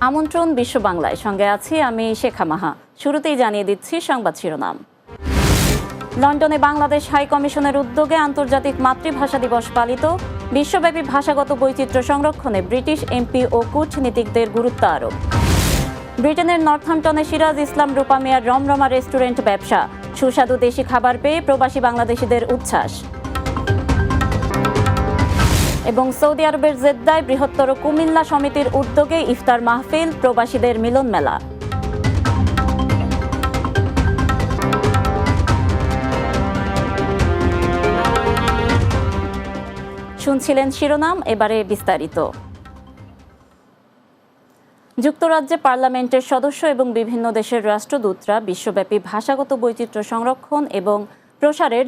আমন্ত্রণ বিশ্ব বাংলায়, সঙ্গে আছি আমি শেখা মাহা। শুরুতেই জানিয়ে দিচ্ছি সংবাদ শিরোনাম। লন্ডনে বাংলাদেশ হাই কমিশনের উদ্যোগে আন্তর্জাতিক মাতৃভাষা দিবস পালিত। বিশ্বব্যাপী ভাষাগত বৈচিত্র্য সংরক্ষণে ব্রিটিশ এমপি ও কূটনীতিকদের গুরুত্ব আরোপ। ব্রিটেনের নর্থহ্যাম্পটনে সিরাজ ইসলাম রূপা মিয়ার রমরমা রেস্টুরেন্ট ব্যবসা। সুস্বাদু দেশি খাবার পেয়ে প্রবাসী বাংলাদেশিদের উচ্ছ্বাস। এবং সৌদি আরবের জেদ্দায় বৃহত্তর কুমিল্লা সমিতির উদ্যোগে ইফতার মাহফিল, প্রবাসীদের মিলন মেলা। শুনছিলেন শিরোনাম, এবারে বিস্তারিত। যুক্তরাজ্যে পার্লামেন্টের সদস্য এবং বিভিন্ন দেশের রাষ্ট্রদূতরা বিশ্বব্যাপী ভাষাগত বৈচিত্র্য সংরক্ষণ এবং প্রসারের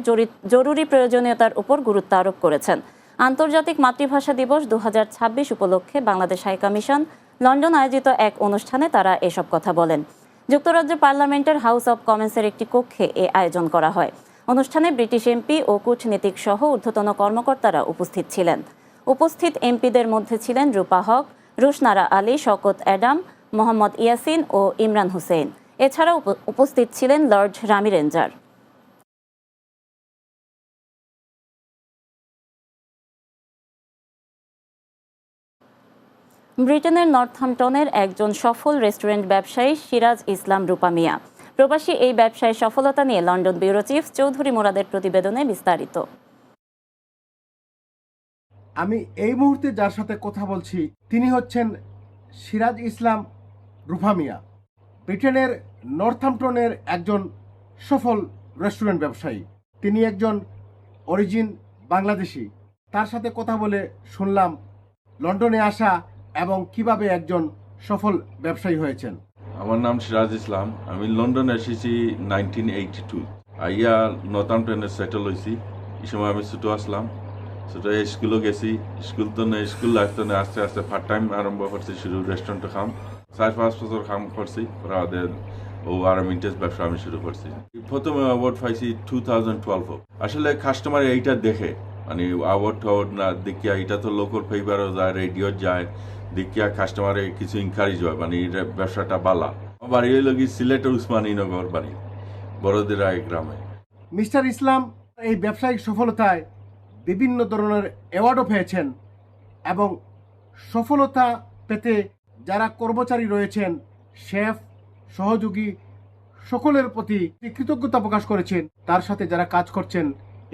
জরুরি প্রয়োজনীয়তার উপর গুরুত্ব আরোপ করেছেন। আন্তর্জাতিক মাতৃভাষা দিবস 2026 উপলক্ষে বাংলাদেশ হাই কমিশন লন্ডন আয়োজিত এক অনুষ্ঠানে তারা এসব কথা বলেন। যুক্তরাজ্য পার্লামেন্টের হাউস অব কমন্সের একটি কক্ষে এ আয়োজন করা হয়। অনুষ্ঠানে ব্রিটিশ এমপি ও কূটনীতিক সহ ঊর্ধ্বতন কর্মকর্তারা উপস্থিত ছিলেন। উপস্থিত এমপিদের মধ্যে ছিলেন রূপা হক, রুশনারা আলী, শওকত অ্যাডাম, মোহাম্মদ ইয়াসিন ও ইমরান হুসেইন। এছাড়াও উপস্থিত ছিলেন লর্ড রামি রেঞ্জার। ব্রিটেনের নর্থহ্যাম্পটনের একজন সফল রেস্টুরেন্ট ব্যবসায়ী সিরাজ ইসলাম রূপা মিয়া। প্রবাসী এই ব্যবসায় সফলতা নিয়ে লন্ডন ব্যুরো চিফ চৌধুরী মুরাদের প্রতিবেদনে বিস্তারিত। আমি এই মুহূর্তে যার সাথে কথা বলছি তিনি হচ্ছেন সিরাজ ইসলাম রূপা মিয়া। ব্রিটেনের নর্থহ্যাম্পটনের একজন সফল রেস্টুরেন্ট ব্যবসায়ী। তিনি একজন অরিজিন বাংলাদেশি। তার সাথে কথা বলে শুনলাম লন্ডনে আসা এবং কিভাবে একজন সফল ব্যবসায়ী হয়েছেন। আমার নাম সিরাজ ইসলাম। আমি লন্ডনে এসেছি 1982। আইয়া নর্থহ্যাম্পটনে সেটেল হয়েছি। এই সময় আমি ছোটো আসলাম, ছোটো স্কুলও গেছি। স্কুল লাইফ তো আস্তে আস্তে পার্ট টাইম আরম্ভ করছি, শুরু রেস্টুরেন্টে খাম 4-5 বছর কাম করছি। ওদের আরমিন্টেজ ব্যবসা আমি শুরু করছি। প্রথমে অ্যাওয়ার্ড পাইছি 2012। আসলে কাস্টমার এইটা দেখে, মানে অ্যাওয়ার্ড না দেখিয়া, এটা তো লোকাল পেপারও যায়, রেডিও যায়, দেখিয়া কাস্টমারে কিছু ইনকারেজ হয়, মানে ব্যবসাটা বালা। বাড়ি হইল কি সিলেটের উসমানীনগর বাড়ি, বড়দিরা গ্রামে। মিস্টার ইসলাম এই ব্যবসায়িক সফলতায় বিভিন্ন ধরনের অ্যাওয়ার্ডও পেয়েছেন এবং সফলতা পেতে যারা কর্মচারী রয়েছেন, শেফ, সহযোগী, সকলের প্রতি কৃতজ্ঞতা প্রকাশ করেছেন। তার সাথে যারা কাজ করছেন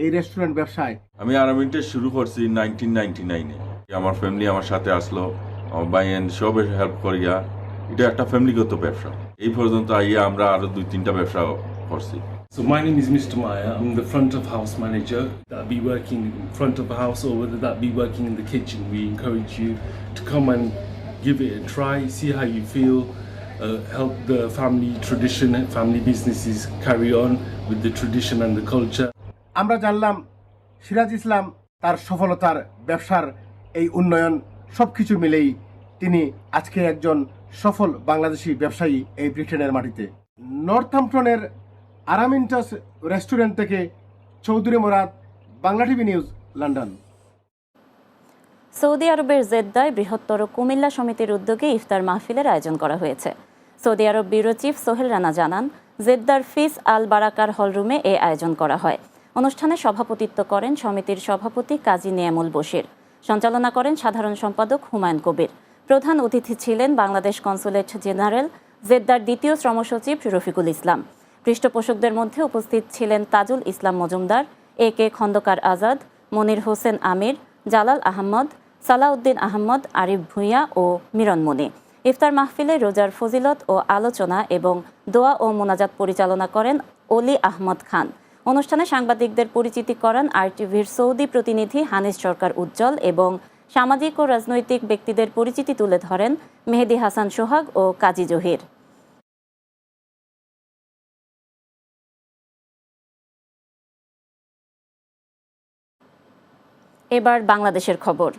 এই রেস্টুরেন্ট ব্যবসায়। আমি আরমিন্টেজ শুরু করছি 1999-এ। আমার ফ্যামিলি আমার সাথে আসলো, আমার বাইন সবের হেল্প করিয়া। এটা একটা ফ্যামিলিগত ব্যবসা। এই পর্যন্ত আইয়া আমরা আরো 2-3টা ব্যবসা করছি। So my name is Mr. Meyer. I'm the front of house manager. That be working in front of a house or whether that be working in the kitchen. We encourage you to come and give it a try, see how you feel, help the family tradition, family businesses carry on with the tradition and the culture. আমরা জানলাম সিরাজ ইসলাম তার সফলতার, ব্যবসার এই উন্নয়ন সবকিছু মিলেই তিনি আজকে একজন সফল বাংলাদেশি ব্যবসায়ী এই ব্রিটেনের মাটিতে। নর্থহ্যাম্পটনের আরামিন্টাস রেস্টুরেন্ট থেকে Chowdhury Murad, Bangla TV news, London. Saudi আরবের জেদ্দায় বৃহত্তর কুমিল্লা সমিতির উদ্যোগে ইফতার মাহফিলের আয়োজন করা হয়েছে। সৌদি আরব ব্যুরো চিফ সোহেল রানা জানান, জেদ্দার ফিস আল বারাকার হলরুমে এ আয়োজন করা হয়। অনুষ্ঠানে সভাপতিত্ব করেন সমিতির সভাপতি কাজী নিয়ামুল বশির, সঞ্চালনা করেন সাধারণ সম্পাদক হুমায়ুন কবির। প্রধান অতিথি ছিলেন বাংলাদেশ কনসুলেট জেনারেল জেদ্দার দ্বিতীয় শ্রম সচিব রফিকুল ইসলাম। পৃষ্ঠপোষকদের মধ্যে উপস্থিত ছিলেন তাজুল ইসলাম মজুমদার, AK খন্দকার আজাদ, মনির হোসেন আমির, জালাল আহমদ, সালাউদ্দিন আহমদ, আরিফ ভূঁইয়া ও মিরন মনি। ইফতার মাহফিলে রোজার ফজিলত ও আলোচনা এবং দোয়া ও মোনাজাত পরিচালনা করেন অলি আহমদ খান। অনুষ্ঠানে সাংবাদিকদের পরিচিতি করান RTVর সৌদি প্রতিনিধি হানিস সরকার উজ্জ্বল এবং সামাজিক ও রাজনৈতিক ব্যক্তিদের পরিচিতি তুলে ধরেন মেহেদি হাসান সোহাগ ও কাজী জহির। এবার বাংলাদেশের খবর।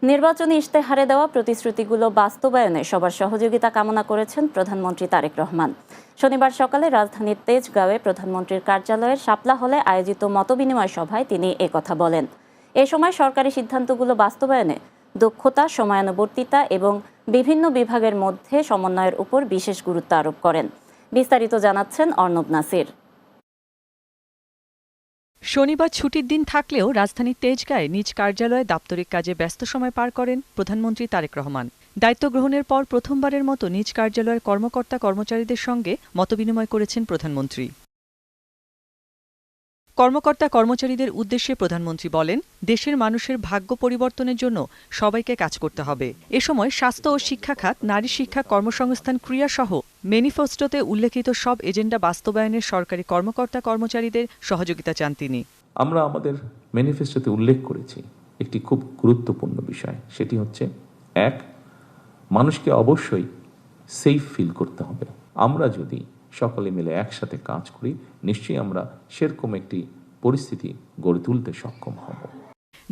নির্বাচনী ইশতেহারে দেওয়া প্রতিশ্রুতিগুলো বাস্তবায়নে সবার সহযোগিতা কামনা করেছেন প্রধানমন্ত্রী তারেক রহমান। শনিবার সকালে রাজধানীর তেজগাঁওয়ে প্রধানমন্ত্রীর কার্যালয়ের শাপলা হলে আয়োজিত মতবিনিময় সভায় তিনি একথা বলেন। এ সময় সরকারি সিদ্ধান্তগুলো বাস্তবায়নে দক্ষতা, সময়ানুবর্তিতা এবং বিভিন্ন বিভাগের মধ্যে সমন্বয়ের উপর বিশেষ গুরুত্ব আরোপ করেন। বিস্তারিত জানাচ্ছেন অর্ণব নাসির। শনিবার ছুটির দিন থাকলেও রাজধানীর তেজগাঁয়ে নিজ কার্যালয়ে দাপ্তরিক কাজে ব্যস্ত সময় পার করেন প্রধানমন্ত্রী তারেক রহমান। দায়িত্ব গ্রহণের পর প্রথমবারের মতো নিজ কার্যালয়ের কর্মকর্তা কর্মচারীদের সঙ্গে মতবিনিময় করেছেন প্রধানমন্ত্রী। কর্মকর্তা কর্মচারীদের উদ্দেশ্যে প্রধানমন্ত্রী বলেন, দেশের মানুষের ভাগ্য পরিবর্তনের জন্য সবাইকে কাজ করতে হবে। এ সময় স্বাস্থ্য ও শিক্ষা খাত, নারী শিক্ষা, কর্মসংস্থান, ক্রিয়া সহ ম্যানিফেস্টোতে উল্লেখিত সব এজেন্ডা বাস্তবায়নের সরকারি কর্মকর্তা কর্মচারীদের সহযোগিতা চান তিনি। আমরা আমাদের ম্যানিফেস্টোতে উল্লেখ করেছি একটি খুব গুরুত্বপূর্ণ বিষয়, সেটি হচ্ছে 1, মানুষকে অবশ্যই সেফ ফিল করতে হবে। আমরা যদি সকলে মিলে একসাথে কাজ করি, নিশ্চয়ই আমরা সেরকম একটি পরিস্থিতি গড়ে তুলতে সক্ষম হব।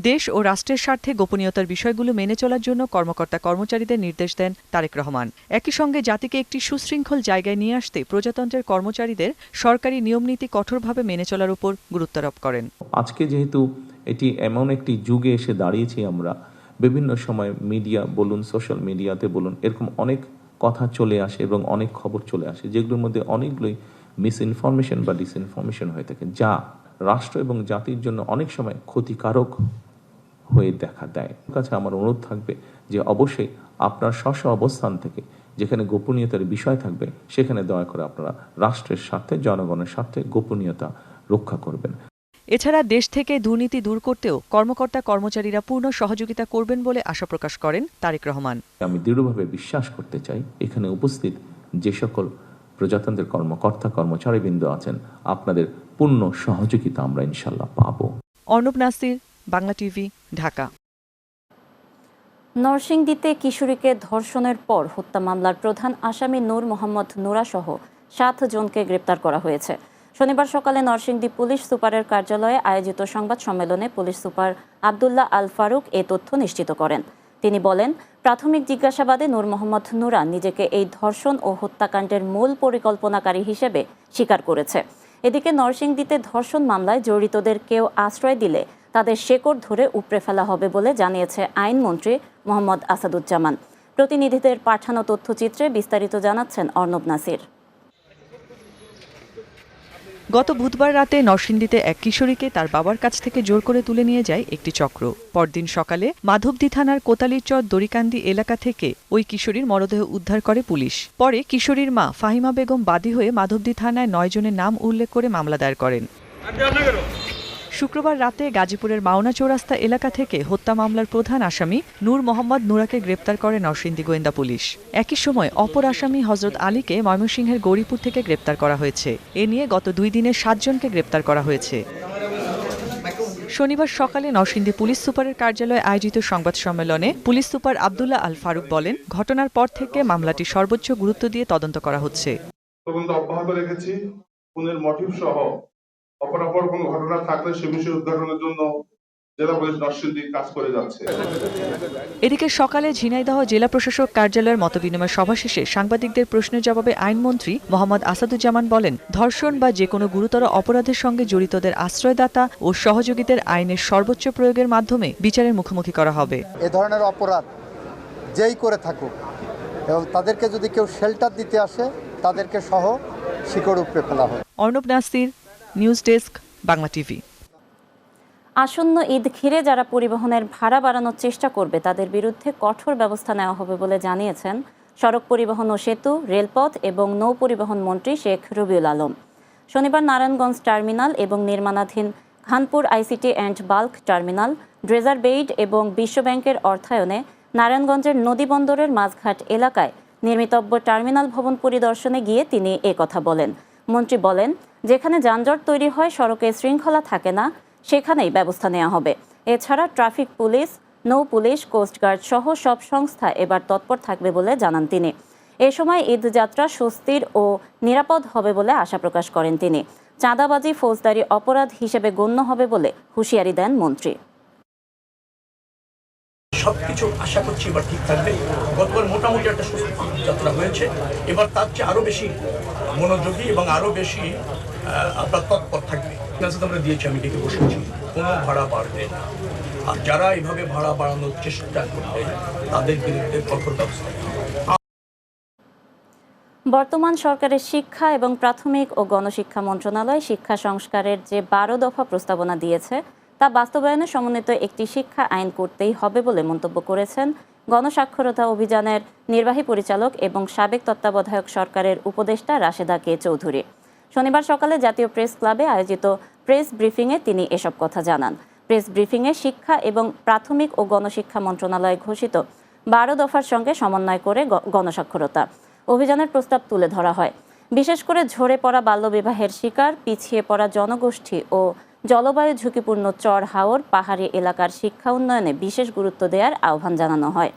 দেশ ও রাষ্ট্রের স্বার্থে গোপনীয়তার বিষয়গুলো মেনে চলার জন্য কর্মকর্তা কর্মচারীদের নির্দেশ দেন তারেক রহমান। একই সঙ্গে জাতিকে একটি সুশৃঙ্খল জায়গায় নিয়ে আসতে প্রজাতন্ত্রের কর্মচারীদের সরকারি নিয়মনীতি কঠোরভাবে মেনে চলার উপর গুরুত্বারোপ করেন। আজকে যেহেতু এটি এমন একটি যুগে এসে দাঁড়িয়েছি, আমরা বিভিন্ন সময় মিডিয়া বলুন, সোশ্যাল মিডিয়াতে বলুন, এরকম অনেক কথা চলে আসে এবং অনেক খবর চলে আসে, যেগুলোর মধ্যে অনেকগুলোই মিসইনফরমেশন বা ডিসইনফরমেশন হয়ে থাকে, যা রাষ্ট্র এবং জাতির জন্য অনেক সময় ক্ষতিকারক হয়ে দেখা দেয়। কাছে আমার অনুরোধ থাকবে যে অবশ্যই আপনার স্ব অবস্থান থেকে যেখানে গোপনীয়তার বিষয় থাকবে, সেখানে দয়া করে আপনারা রাষ্ট্রের স্বার্থে, জনগণের স্বার্থে গোপনীয়তা রক্ষা করবেন। এছাড়া দেশ থেকে দুর্নীতি দূর করতেও কর্মকর্তা কর্মচারীরা পূর্ণ সহযোগিতা করবেন বলে আশা প্রকাশ করেন তারেক রহমান। আমি দৃঢ়ভাবে বিশ্বাস করতে চাই, এখানে উপস্থিত যে সকল প্রজাতন্ত্রের কর্মকর্তা কর্মচারীবৃন্দ আছেন, আপনাদের পূর্ণ সহযোগিতা আমরা ইনশাল্লাহ পাব। অর্ণব নাসির, বাংলা টিভি, ঢাকা। নরসিংদীতে কিশোরীকে ধর্ষণের পর হত্যা মামলার প্রধান আসামি নূর মোহাম্মদ নুরা সহ 7 জনকে গ্রেপ্তার করা হয়েছে। শনিবার সকালে নরসিংদী পুলিশ সুপারের কার্যালয়ে আয়োজিত সংবাদ সম্মেলনে পুলিশ সুপার আবদুল্লাহ আল ফারুক এ তথ্য নিশ্চিত করেন। তিনি বলেন, প্রাথমিক জিজ্ঞাসাবাদে নূর মোহাম্মদ নুরা নিজেকে এই ধর্ষণ ও হত্যাকাণ্ডের মূল পরিকল্পনাকারী হিসেবে স্বীকার করেছে। এদিকে নরসিংদীতে ধর্ষণ মামলায় জড়িতদের কেউ আশ্রয় দিলে তাদের শেকড় ধরে উপড়ে ফেলা হবে বলে জানিয়েছে আইনমন্ত্রী মোহাম্মদ আসাদুজ্জামান। প্রতিনিধিদের পাঠানো তথ্যচিত্রে বিস্তারিত জানাচ্ছেন অর্ণব নাসির। গত বুধবার রাতে নরসিংদীতে এক কিশোরীকে তার বাবার কাছ থেকে জোর করে তুলে নিয়ে যায় একটি চক্র। পরদিন সকালে মাধবদী থানার কোতালিরচর দড়িকান্দি এলাকা থেকে ওই কিশোরীর মরদেহ উদ্ধার করে পুলিশ। পরে কিশোরীর মা ফাহিমা বেগম বাদী হয়ে মাধবদী থানায় 9 জনের নাম উল্লেখ করে মামলা দায়ের করেন। শুক্রবার রাতে গাজীপুরের মাওনা চৌরাস্তা এলাকা থেকে হত্যা মামলার প্রধান আসামি নূর মোহাম্মদ নুরাকে গ্রেপ্তার করে নরসিংদী গোয়েন্দা পুলিশ। একই সময় অপর আসামি হযরত আলীকে ময়মনসিংহের গৌরীপুর থেকে গ্রেপ্তার করা হয়েছে। এ নিয়ে গত 2 দিনে 7 জনকে গ্রেপ্তার করা হয়েছে। শনিবার সকালে নরসিংদী পুলিশ সুপারের কার্যালয়ে আয়োজিত সংবাদ সম্মেলনে পুলিশ সুপার আবদুল্লাহ আল ফারুক বলেন, ঘটনার পর থেকে মামলাটি সর্বোচ্চ গুরুত্ব দিয়ে তদন্ত করা হচ্ছে। তদন্ত অব্যাহত রেখেছি। খুনের মোটিভ সহ অপরাপর কোন ঘটনা থাকলে সে বিষয়ে উদ্ঘাটনের জন্য জেলা পুলিশ নরসিংদী কাজ করে যাচ্ছে। এদিকে সকালে ঝিনাইদহ জেলা প্রশাসক কার্যালয়ের মতবিনিময় সভা শেষে সাংবাদিকদের প্রশ্নের জবাবে আইনমন্ত্রী মোহাম্মদ আসাদুজ্জামান বলেন, ধর্ষণ বা যে কোনো গুরুতর অপরাধের সঙ্গে জড়িতদের আশ্রয়দাতা ও সহযোগীদের আইনের সর্বোচ্চ প্রয়োগের মাধ্যমে বিচারের মুখোমুখি করা হবে। এ ধরনের অপরাধ যেই করে থাকুক এবং তাদেরকে যদি কেউ শেল্টার দিতে আসে, তাদেরকে সহ শিকড় উপড়ে ফেলা হবে। Arnab Nasir, news desk, Bangla TV. আসন্ন ঈদ ঘিরে যারা পরিবহনের ভাড়া বাড়ানোর চেষ্টা করবে তাদের বিরুদ্ধে কঠোর ব্যবস্থা নেওয়া হবে বলে জানিয়েছেন সড়ক পরিবহন ও সেতু, রেলপথ এবং নৌ পরিবহন মন্ত্রী শেখ রবিউল আলম। শনিবার নারায়ণগঞ্জ টার্মিনাল এবং নির্মাণাধীন Khanpur ICT and bulk terminal, dredger bathe এবং বিশ্বব্যাংকের অর্থায়নে নারায়ণগঞ্জের নদীবন্দরের মাঝঘাট এলাকায় নির্মিতব্য টার্মিনাল ভবন পরিদর্শনে গিয়ে তিনি কথা বলেন। মন্ত্রী বলেন, যেখানে যানজট তৈরি হয়, সড়কে শৃঙ্খলা থাকে না, সেখানেই ব্যবস্থা নেওয়া হবে। এছাড়া ট্রাফিক পুলিশ, নৌ পুলিশ, কোস্টগার্ড সহ সব সংস্থা এবার তৎপর থাকবে বলে জানান তিনি। এ সময় ঈদযাত্রা স্বস্তির ও নিরাপদ হবে বলে আশা প্রকাশ করেন তিনি। চাঁদাবাজি ফৌজদারি অপরাধ হিসেবে গণ্য হবে বলে হুঁশিয়ারি দেন মন্ত্রী। সবকিছু আশা করছি এবার ঠিক থাকবে। গতবার মোটামুটি একটা সুস্থ যাত্রা হয়েছে, এবার তার চেয়ে আরো বেশি মনোযোগী এবং আরো বেশি আপনার তৎপর থাকবে। আমরা দিয়েছি, আমি ডেকে বসেছি, কোনো ভাড়া বাড়বে না। আর যারা এইভাবে ভাড়া বাড়ানোর চেষ্টা করবে তাদের বিরুদ্ধে কঠোর ব্যবস্থা। বর্তমান সরকারের শিক্ষা এবং প্রাথমিক ও গণশিক্ষা মন্ত্রণালয় শিক্ষা সংস্কারের যে 12 দফা প্রস্তাবনা দিয়েছে তা বাস্তবায়নে সমন্বিত একটি শিক্ষা আইন করতেই হবে বলে মন্তব্য করেছেন গণসাক্ষরতা অভিযানের নির্বাহী পরিচালক এবং সাবেক তত্ত্বাবধায়ক সরকারের উপদেষ্টা রাশেদা কে চৌধুরী। শনিবার সকালে জাতীয় প্রেস ক্লাবে আয়োজিত প্রেস ব্রিফিংয়ে তিনি এসব কথা জানান। প্রেস ব্রিফিংয়ে শিক্ষা এবং প্রাথমিক ও গণশিক্ষা মন্ত্রণালয় ঘোষিত 12 দফার সঙ্গে সমন্বয় করে গণসাক্ষরতা অভিযানের প্রস্তাব তুলে ধরা হয়। বিশেষ করে ঝরে পড়া বাল্যবিবাহের শিকার, পিছিয়ে পড়া জনগোষ্ঠী ও জলবায়ু ঝুঁকিপূর্ণ চর হাওর পাহাড়ি এলাকার শিক্ষা উন্নয়নে বিশেষ গুরুত্ব দেওয়ার আহ্বান জানানো হয়।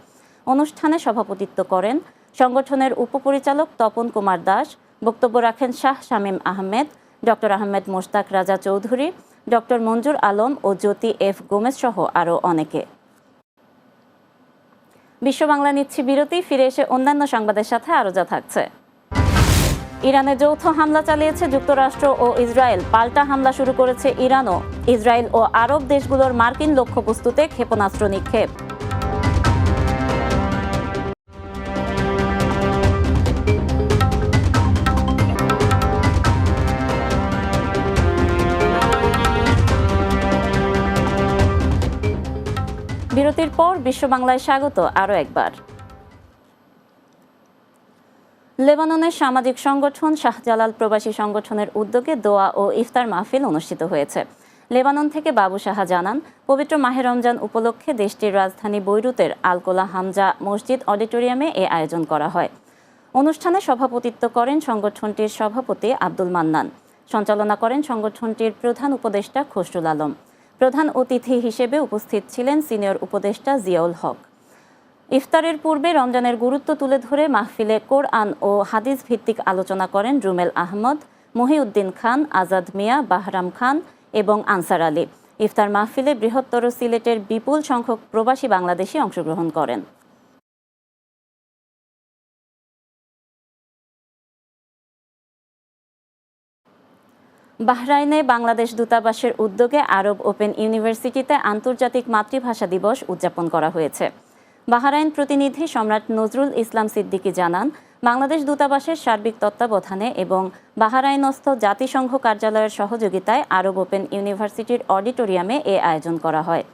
অনুষ্ঠানে সভাপতিত্ব করেন সংগঠনের উপপরিচালক তপন কুমার দাস। বক্তব্য রাখেন শাহ শামীম আহমেদ, ডক্টর আহমেদ মোশতাক রাজা চৌধুরী, ডক্টর মঞ্জুর আলম ও জ্যোতি এফ গোমেজ সহ আরও অনেকে। বিশ্ব বাংলা নিচ্ছি বিরতি, ফিরে এসে অন্যান্য সংবাদের সাথে আরও যা থাকছে। ইরানে যৌথ হামলা চালিয়েছে যুক্তরাষ্ট্র ও ইসরায়েল। পাল্টা হামলা শুরু করেছে ইরানও। ইসরায়েল ও আরব দেশগুলোর মার্কিন লক্ষ্যবস্তুতে ক্ষেপণাস্ত্র নিক্ষেপ। বিরতির পর বিশ্ব বাংলায় স্বাগত আরও একবার। লেবাননের সামাজিক সংগঠন শাহজালাল প্রবাসী সংগঠনের উদ্যোগে দোয়া ও ইফতার মাহফিল অনুষ্ঠিত হয়েছে। লেবানন থেকে বাবু সাহা জানান, পবিত্র মাহে রমজান উপলক্ষে দেশটির রাজধানী বৈরুতের আলকোলা হামজা মসজিদ অডিটোরিয়ামে এ আয়োজন করা হয়। অনুষ্ঠানে সভাপতিত্ব করেন সংগঠনটির সভাপতি আব্দুল মান্নান। সঞ্চালনা করেন সংগঠনটির প্রধান উপদেষ্টা খসরুল আলম। প্রধান অতিথি হিসেবে উপস্থিত ছিলেন সিনিয়র উপদেষ্টা জিয়াউল হক। ইফতারের পূর্বে রমজানের গুরুত্ব তুলে ধরে মাহফিলে কোরআন ও হাদিস ভিত্তিক আলোচনা করেন রুমেল আহমদ, মহিউদ্দিন খান, আজাদ মিয়া, বাহরাম খান এবং আনসার আলী। ইফতার মাহফিলে বৃহত্তর সিলেটের বিপুল সংখ্যক প্রবাসী বাংলাদেশি অংশগ্রহণ করেন। বাহরাইনে বাংলাদেশ দূতাবাসের উদ্যোগে আরব ওপেন ইউনিভার্সিটিতে আন্তর্জাতিক মাতৃভাষা দিবস উদযাপন করা হয়েছে। বাহরাইন প্রতিনিধি সম্রাট নজরুল ইসলাম সিদ্দিকী জানান, বাংলাদেশ দূতাবাসের সার্বিক তত্ত্বাবধানে এবং বাহরাইনস্থ জাতিসংঘ কার্যালয়ের সহযোগিতায় আরব ওপেন ইউনিভার্সিটির অডিটোরিয়ামে এ আয়োজন করা হয়।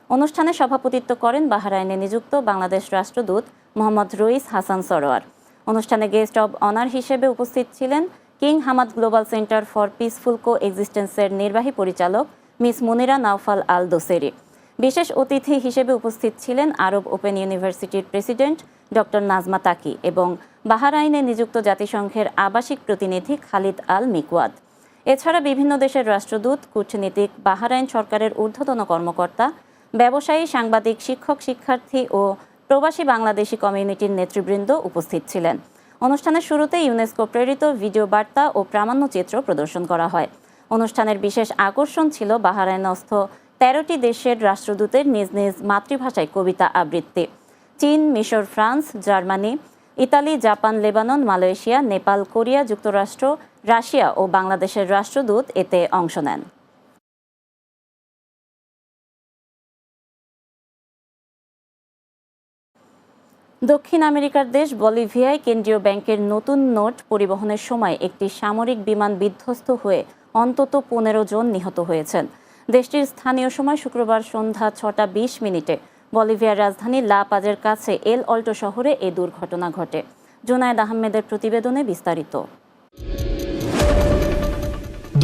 অনুষ্ঠানে সভাপতিত্ব করেন বাহরাইনে নিযুক্ত বাংলাদেশ রাষ্ট্রদূত মোহাম্মদ রইস হাসান সরোয়ার। অনুষ্ঠানে গেস্ট অব অনার হিসেবে উপস্থিত ছিলেন king Hamad global centre for peaceful কো এক্সিস্টেন্সের নির্বাহী পরিচালক মিস মুনিরা নাওফাল আল দোসেরি। বিশেষ অতিথি হিসেবে উপস্থিত ছিলেন আরব ওপেন ইউনিভার্সিটির প্রেসিডেন্ট ডক্টর নাজমা তাকি এবং বাহরাইনে নিযুক্ত জাতিসংঘের আবাসিক প্রতিনিধি খালিদ আল মিকওয়াদ। এছাড়া বিভিন্ন দেশের রাষ্ট্রদূত, কূটনীতিক, বাহরাইন সরকারের ঊর্ধ্বতন কর্মকর্তা, ব্যবসায়ী, সাংবাদিক, শিক্ষক, শিক্ষার্থী ও প্রবাসী বাংলাদেশি কমিউনিটির নেতৃবৃন্দ উপস্থিত ছিলেন। অনুষ্ঠানের শুরুতে ইউনেস্কো প্রেরিত ভিডিও বার্তা ও প্রামাণ্যচিত্র প্রদর্শন করা হয়। অনুষ্ঠানের বিশেষ আকর্ষণ ছিল বাহরাইনস্থ 13টি দেশের রাষ্ট্রদূতের নিজ নিজ মাতৃভাষায় কবিতা আবৃত্তি। চীন, মিশর, France, Germany, Italy, Japan, Lebanon, Malaysia, Nepal, Korea, যুক্তরাষ্ট্র, রাশিয়া ও বাংলাদেশের রাষ্ট্রদূত এতে অংশ নেন। দক্ষিণ আমেরিকার দেশ বলিভিয়ায় কেন্দ্রীয় ব্যাংকের নতুন নোট পরিবহনের সময় একটি সামরিক বিমান বিধ্বস্ত হয়ে অন্তত 15 জন নিহত হয়েছেন। দেশটির স্থানীয় সময় শুক্রবার সন্ধ্যা 6:20 বলিভিয়ার রাজধানী লা পাজের কাছে এল অল্টো শহরে এ দুর্ঘটনা ঘটে। জোনায়েদ আহমেদের প্রতিবেদনে বিস্তারিত।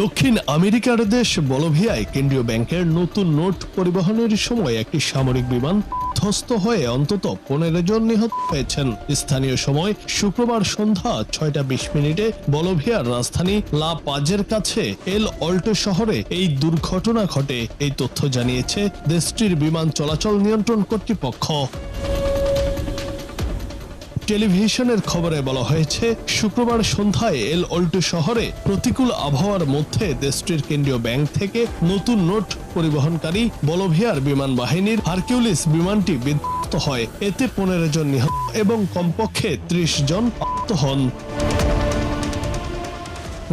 দক্ষিণ আমেরিকার দেশ বলিভিয়ায় কেন্দ্রীয় ব্যাংকের নতুন নোট পরিবহনের সময় একটি সামরিক বিমান ধ্বস্ত হয়ে অন্তত 15 জন নিহত হয়েছেন। স্থানীয় সময় শুক্রবার সন্ধ্যা 6:20 বলিভিয়ার রাজধানী লা পাজের কাছে এল অল্টো শহরে এই দুর্ঘটনা ঘটে। এই তথ্য জানিয়েছে দেশটির বিমান চলাচল নিয়ন্ত্রণ কর্তৃপক্ষ। টেলিভিশনের খবরে বলা হয়েছে, শুক্রবার সন্ধ্যায় এল অল্টো শহরে প্রতিকূল আবহাওয়ার মধ্যে দেশটির কেন্দ্রীয় ব্যাংক থেকে নতুন নোট পরিবহনকারী বলিভিয়ার বিমান বাহিনীর হারকিউলিস বিমানটি বিধ্বস্ত হয়। এতে 15 জন নিহত এবং কমপক্ষে 30 জন আহত হন।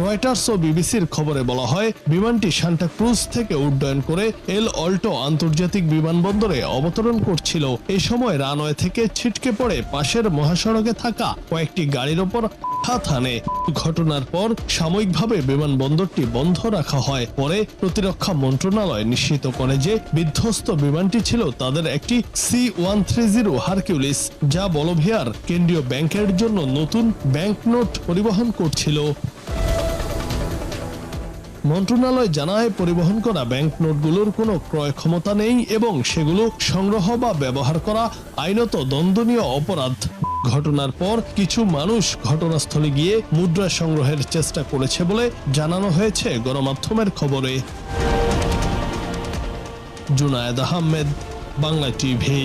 রয়টার্স ও বিবিসির খবরে বলা হয়, বিমানটি সান্টা ক্রুজ থেকে উড্ডয়ন করে এল অল্টো আন্তর্জাতিক বিমানবন্দরে অবতরণ করছিল। এই সময় রানওয়ে থেকে ছিটকে পড়ে পাশের মহাসড়কে থাকা কয়েকটি গাড়ির ওপর হাত হানে। ঘটনার পর সাময়িকভাবে বিমানবন্দরটি বন্ধ রাখা হয়। পরে প্রতিরক্ষা মন্ত্রণালয় নিশ্চিত করে যে বিধ্বস্ত বিমানটি ছিল তাদের একটি C-130 হারকিউলিস, যা বলভিয়ার কেন্দ্রীয় ব্যাংকের জন্য নতুন ব্যাংকনোট পরিবহন করছিল। মন্ত্রণালয় জানায়, পরিবহন করা ব্যাংক নোটগুলোর কোনো ক্রয় ক্ষমতা নেই এবং সেগুলো সংগ্রহ বা ব্যবহার করা আইনত দণ্ডনীয় অপরাধ। ঘটনার পর কিছু মানুষ ঘটনাস্থলে গিয়ে মুদ্রা সংগ্রহের চেষ্টা করেছে বলে জানানো হয়েছে গণমাধ্যমের খবরে। জুনায়েদ আহমেদ, বাংলা টিভি।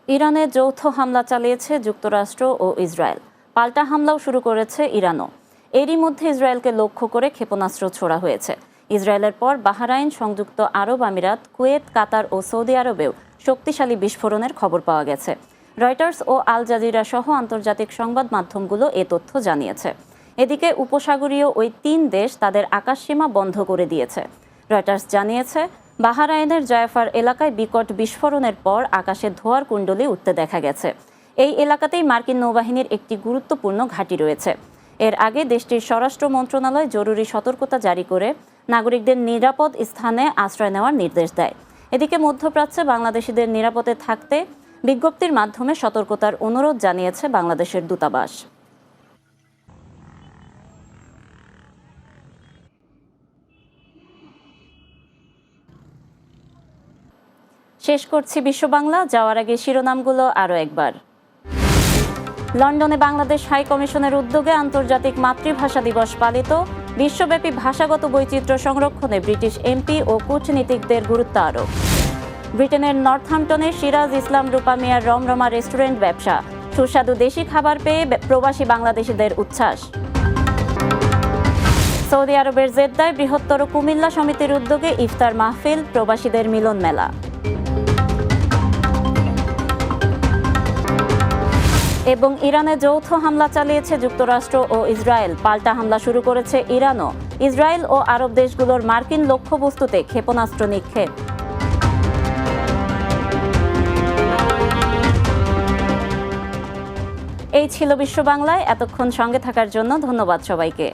ইরানে যৌথ হামলা চালিয়েছে যুক্তরাষ্ট্র ও ইসরায়েল। পাল্টা হামলাও শুরু করেছে ইরানও। এরই মধ্যে ইসরায়েলকে লক্ষ্য করে ক্ষেপণাস্ত্র ছোড়া হয়েছে। ইসরায়েলের পর বাহরাইন, সংযুক্ত আরব আমিরাত, কুয়েত, কাতার ও সৌদি আরবেও শক্তিশালী বিস্ফোরণের খবর পাওয়া গেছে। রয়টার্স ও আল জাজিরা সহ আন্তর্জাতিক সংবাদ মাধ্যমগুলো এ তথ্য জানিয়েছে। এদিকে উপসাগরীয় ওই 3 দেশ তাদের আকাশসীমা বন্ধ করে দিয়েছে। রয়টার্স জানিয়েছে, বাহরাইনের জায়ফার এলাকায় বিকট বিস্ফোরণের পর আকাশে ধোঁয়ার কুণ্ডলী উঠতে দেখা গেছে। এই এলাকাতেই মার্কিন নৌবাহিনীর একটি গুরুত্বপূর্ণ ঘাঁটি রয়েছে। এর আগে দেশটির স্বরাষ্ট্র মন্ত্রণালয় জরুরি সতর্কতা জারি করে নাগরিকদের নিরাপদ স্থানে আশ্রয় নেওয়ার নির্দেশ দেয়। এদিকে মধ্যপ্রাচ্যে বাংলাদেশিদের নিরাপদে থাকতে বিজ্ঞপ্তির মাধ্যমে সতর্কতার অনুরোধ জানিয়েছে বাংলাদেশের দূতাবাস। শেষ করছি বিশ্ব বাংলা। যাওয়ার আগে শিরোনামগুলো আরও একবার। লন্ডনে বাংলাদেশ হাই কমিশনের উদ্যোগে আন্তর্জাতিক মাতৃভাষা দিবস পালিত। বিশ্বব্যাপী ভাষাগত বৈচিত্র্য সংরক্ষণে ব্রিটিশ এমপি ও কূটনীতিকদের গুরুত্ব আরোপ। ব্রিটেনের নর্থহ্যাম্পটনে সিরাজ ইসলাম রূপা মিয়ার রমরমা রেস্টুরেন্ট ব্যবসা। সুস্বাদু দেশি খাবার পেয়ে প্রবাসী বাংলাদেশিদের উচ্ছ্বাস। সৌদি আরবের জেদ্দায় বৃহত্তর কুমিল্লা সমিতির উদ্যোগে ইফতার মাহফিল, প্রবাসীদের মিলন মেলা। এবং ইরানে যৌথ হামলা চালিয়েছে যুক্তরাষ্ট্র ও ইসরায়েল। পাল্টা হামলা শুরু করেছে ইরানও। ইসরায়েল ও আরব দেশগুলোর মার্কিন লক্ষ্যবস্তুতে ক্ষেপণাস্ত্র নিক্ষেপ। এই ছিল বিশ্ব বাংলায়। এতক্ষণ সঙ্গে থাকার জন্য ধন্যবাদ সবাইকে।